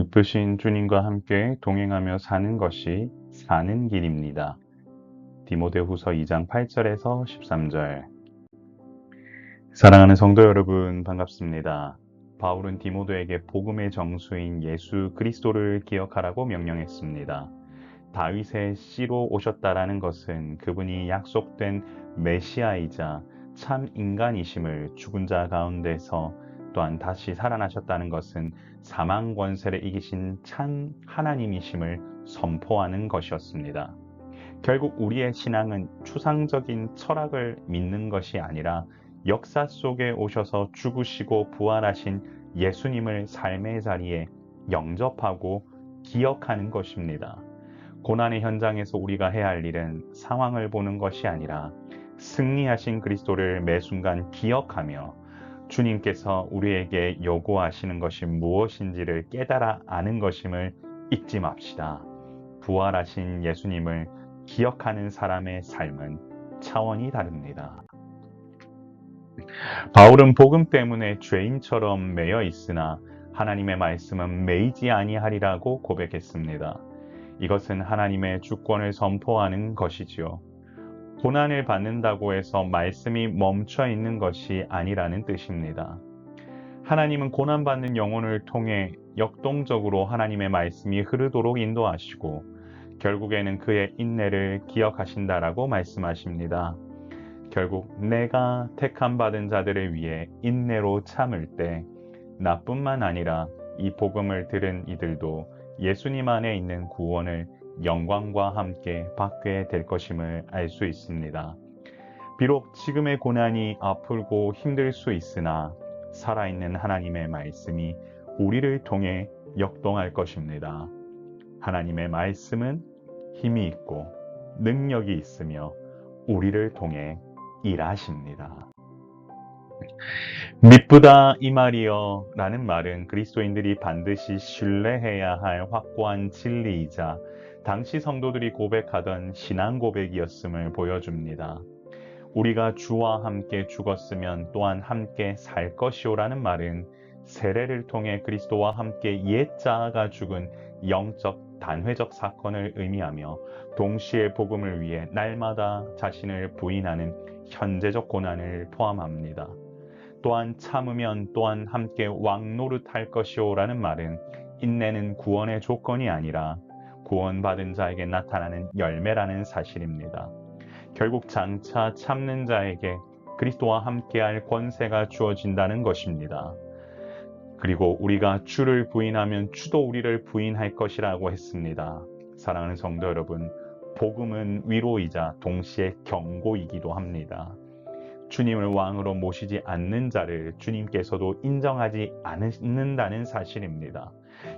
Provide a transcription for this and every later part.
기쁘신 주님과 함께 동행하며 사는 것이 사는 길입니다. 디모데후서 2장 8절에서 13절. 사랑하는 성도 여러분, 반갑습니다. 바울은 디모데에게 복음의 정수인 예수 그리스도를 기억하라고 명령했습니다. 다윗의 씨로 오셨다라는 것은 그분이 약속된 메시아이자 참 인간이심을, 죽은 자 가운데서 또한 다시 살아나셨다는 것은 사망 권세를 이기신 참 하나님이심을 선포하는 것이었습니다. 결국 우리의 신앙은 추상적인 철학을 믿는 것이 아니라 역사 속에 오셔서 죽으시고 부활하신 예수님을 삶의 자리에 영접하고 기억하는 것입니다. 고난의 현장에서 우리가 해야 할 일은 상황을 보는 것이 아니라 승리하신 그리스도를 매 순간 기억하며 주님께서 우리에게 요구하시는 것이 무엇인지를 깨달아 아는 것임을 잊지 맙시다. 부활하신 예수님을 기억하는 사람의 삶은 차원이 다릅니다. 바울은 복음 때문에 죄인처럼 매여 있으나 하나님의 말씀은 매이지 아니하리라고 고백했습니다. 이것은 하나님의 주권을 선포하는 것이지요. 고난을 받는다고 해서 말씀이 멈춰 있는 것이 아니라는 뜻입니다. 하나님은 고난받는 영혼을 통해 역동적으로 하나님의 말씀이 흐르도록 인도하시고 결국에는 그의 인내를 기억하신다라고 말씀하십니다. 결국 내가 택함 받은 자들을 위해 인내로 참을 때 나뿐만 아니라 이 복음을 들은 이들도 예수님 안에 있는 구원을 영광과 함께 받게 될 것임을 알 수 있습니다. 비록 지금의 고난이 아프고 힘들 수 있으나 살아있는 하나님의 말씀이 우리를 통해 역동할 것입니다. 하나님의 말씀은 힘이 있고 능력이 있으며 우리를 통해 일하십니다. 미쁘다 이 말이여 라는 말은 그리스도인들이 반드시 신뢰해야 할 확고한 진리이자 당시 성도들이 고백하던 신앙 고백이었음을 보여줍니다. 우리가 주와 함께 죽었으면 또한 함께 살 것이오라는 말은 세례를 통해 그리스도와 함께 옛자아가 죽은 영적 단회적 사건을 의미하며 동시에 복음을 위해 날마다 자신을 부인하는 현재적 고난을 포함합니다. 또한 참으면 또한 함께 왕노릇할 것이오라는 말은 인내는 구원의 조건이 아니라 구원받은 자에게 나타나는 열매라는 사실입니다. 결국 장차 참는 자에게 그리스도와 함께할 권세가 주어진다는 것입니다. 그리고 우리가 주를 부인하면 주도 우리를 부인할 것이라고 했습니다. 사랑하는 성도 여러분, 복음은 위로이자 동시에 경고이기도 합니다. 주님을 왕으로 모시지 않는 자를 주님께서도 인정하지 않는다는 사실입니다.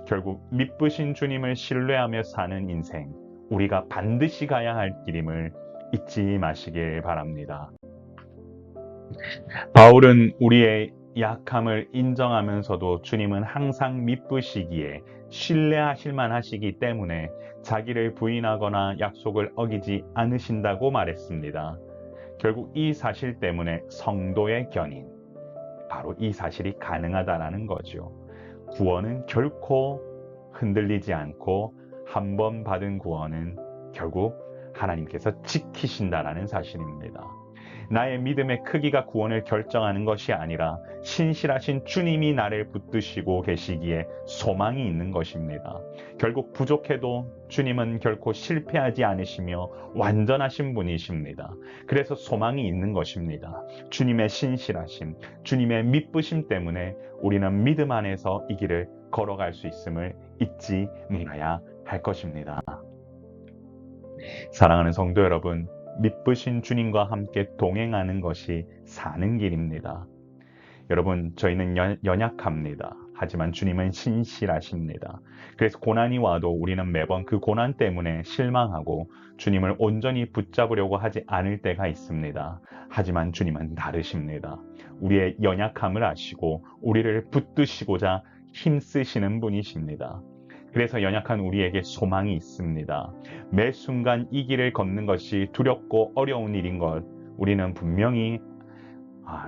결국 미쁘신 주님을 신뢰하며 사는 인생, 우리가 반드시 가야 할 길임을 잊지 마시길 바랍니다. 바울은 우리의 약함을 인정하면서도 주님은 항상 미쁘시기에 신뢰하실 만하시기 때문에 자기를 부인하거나 약속을 어기지 않으신다고 말했습니다. 결국 이 사실 때문에 성도의 견인, 바로 이 사실이 가능하다라는 거죠. 구원은 결코 흔들리지 않고 한 번 받은 구원은 결국 하나님께서 지키신다라는 사실입니다. 나의 믿음의 크기가 구원을 결정하는 것이 아니라 신실하신 주님이 나를 붙드시고 계시기에 소망이 있는 것입니다. 결국 부족해도 주님은 결코 실패하지 않으시며 완전하신 분이십니다. 그래서 소망이 있는 것입니다. 주님의 신실하심, 주님의 미쁘심 때문에 우리는 믿음 안에서 이 길을 걸어갈 수 있음을 잊지 말아야 할 것입니다. 사랑하는 성도 여러분, 미쁘신 주님과 함께 동행하는 것이 사는 길입니다. 여러분, 저희는 연약합니다. 하지만 주님은 신실하십니다. 그래서 고난이 와도 우리는 매번 그 고난 때문에 실망하고 주님을 온전히 붙잡으려고 하지 않을 때가 있습니다. 하지만 주님은 다르십니다. 우리의 연약함을 아시고 우리를 붙드시고자 힘쓰시는 분이십니다. 그래서 연약한 우리에게 소망이 있습니다. 매 순간 이 길을 걷는 것이 두렵고 어려운 일인 것 우리는 분명히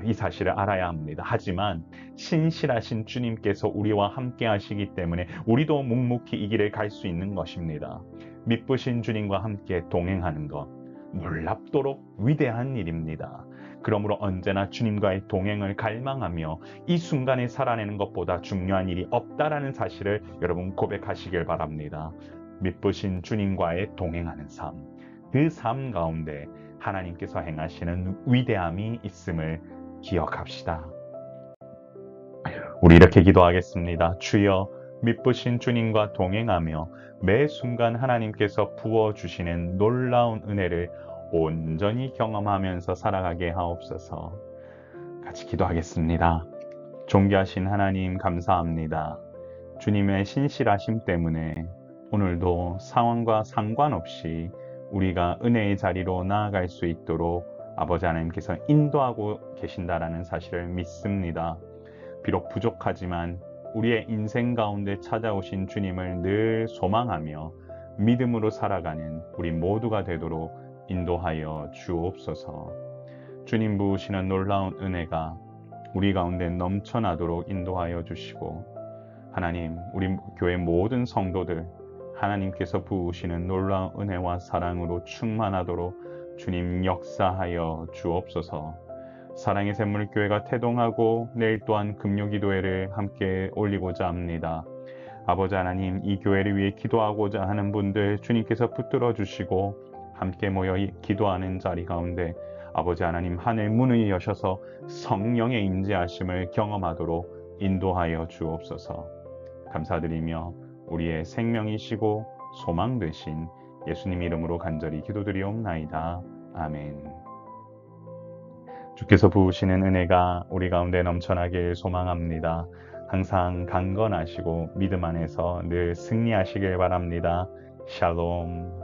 이 사실을 알아야 합니다. 하지만 신실하신 주님께서 우리와 함께 하시기 때문에 우리도 묵묵히 이 길을 갈 수 있는 것입니다. 믿으신 주님과 함께 동행하는 것, 놀랍도록 위대한 일입니다. 그러므로 언제나 주님과의 동행을 갈망하며 이 순간에 살아내는 것보다 중요한 일이 없다라는 사실을 여러분 고백하시길 바랍니다. 믿으신 주님과의 동행하는 삶, 그 삶 가운데 하나님께서 행하시는 위대함이 있음을 기억합시다. 우리 이렇게 기도하겠습니다. 주여, 믿으신 주님과 동행하며 매 순간 하나님께서 부어주시는 놀라운 은혜를 온전히 경험하면서 살아가게 하옵소서. 같이 기도하겠습니다. 존귀하신 하나님 감사합니다. 주님의 신실하심 때문에 오늘도 상황과 상관없이 우리가 은혜의 자리로 나아갈 수 있도록 아버지 하나님께서 인도하고 계신다라는 사실을 믿습니다. 비록 부족하지만 우리의 인생 가운데 찾아오신 주님을 늘 소망하며 믿음으로 살아가는 우리 모두가 되도록 인도하여 주옵소서. 주님 부으시는 놀라운 은혜가 우리 가운데 넘쳐나도록 인도하여 주시고, 하나님, 우리 교회 모든 성도들 하나님께서 부으시는 놀라운 은혜와 사랑으로 충만하도록 주님 역사하여 주옵소서. 사랑의 샘물교회가 태동하고 내일 또한 금요기도회를 함께 올리고자 합니다. 아버지 하나님, 이 교회를 위해 기도하고자 하는 분들 주님께서 붙들어 주시고 함께 모여 기도하는 자리 가운데 아버지 하나님 하늘 문을 여셔서 성령의 임재하심을 경험하도록 인도하여 주옵소서. 감사드리며 우리의 생명이시고 소망 되신 예수님 이름으로 간절히 기도드리옵나이다. 아멘. 주께서 부으시는 은혜가 우리 가운데 넘쳐나길 소망합니다. 항상 강건하시고 믿음 안에서 늘 승리하시길 바랍니다. 샬롬.